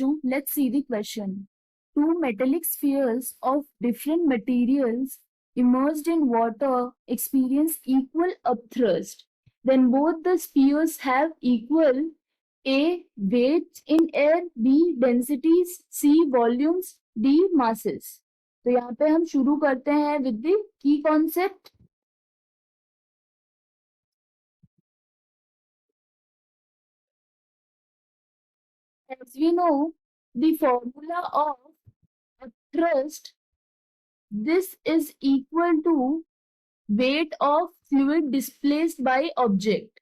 Let's see the question. Two metallic spheres of different materials immersed in water experience equal upthrust. Then both the spheres have equal A. weight in air, B. densities, C. volumes, D. masses. तो यहाँ पे हम शुरू करते हैं with the key concept. As we know, the formula of upthrust, this is equal to weight of fluid displaced by object.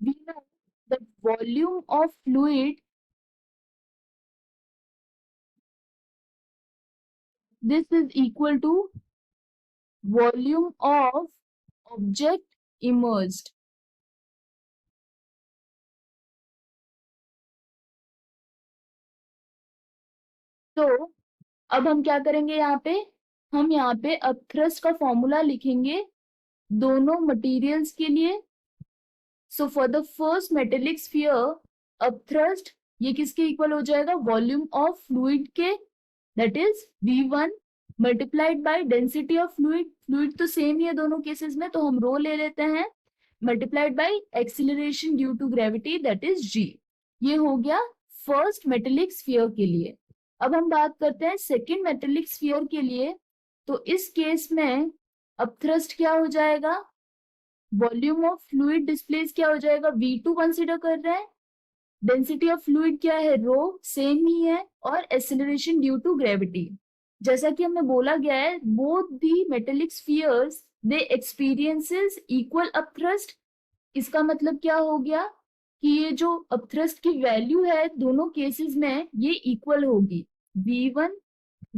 We know the volume of fluid, this is equal to volume of object immersed. तो अब हम क्या करेंगे यहाँ पे, हम यहाँ पे अपथ्रस्ट का फॉर्मूला लिखेंगे दोनों मटेरियल्स के लिए. So for the first metallic sphere upthrust ये किसके इक्वल हो जाएगा, वॉल्यूम ऑफ फ्लूइड के, that is V1 multiplied by density of fluid. Fluid तो सेम ही है दोनों केसेस में, तो हम रो ले लेते हैं, multiplied by acceleration due to gravity, that is G. ये हो गया फर्स्ट मेटेलिक स्फीयर के लिए. अब हम बात करते हैं सेकेंड मेटेलिक स्फीयर के लिए. तो इस केस में अपथ्रस्ट क्या हो जाएगा, वॉल्यूम ऑफ फ्लूइड डिस्प्लेस क्या हो जाएगा, V2 कंसिडर कर रहे हैं, डेंसिटी ऑफ फ्लूइड क्या है, रो सेम ही है, और एक्सीलरेशन ड्यू टू ग्रेविटी. जैसा कि हमें बोला गया है, both the metallic spheres they experiences equal upthrust. इसका मतलब क्या हो गया कि ये जो अपथ्रस्ट की वैल्यू है दोनों केसेस में ये इक्वल होगी. V1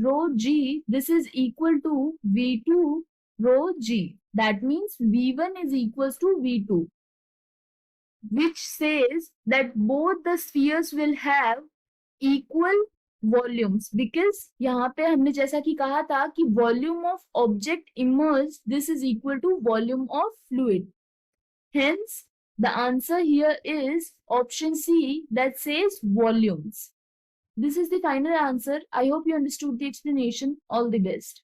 rho G, this is equal to V2 rho G. That means V1 is equals to V2, which says that both the spheres will have equal volumes, because यहाँ पे हमने जैसा कि कहा था कि volume of object immersed, this is equal to volume of fluid. Hence, the answer here is option C, that says volumes. This is the final answer. I hope you understood the explanation. All the best.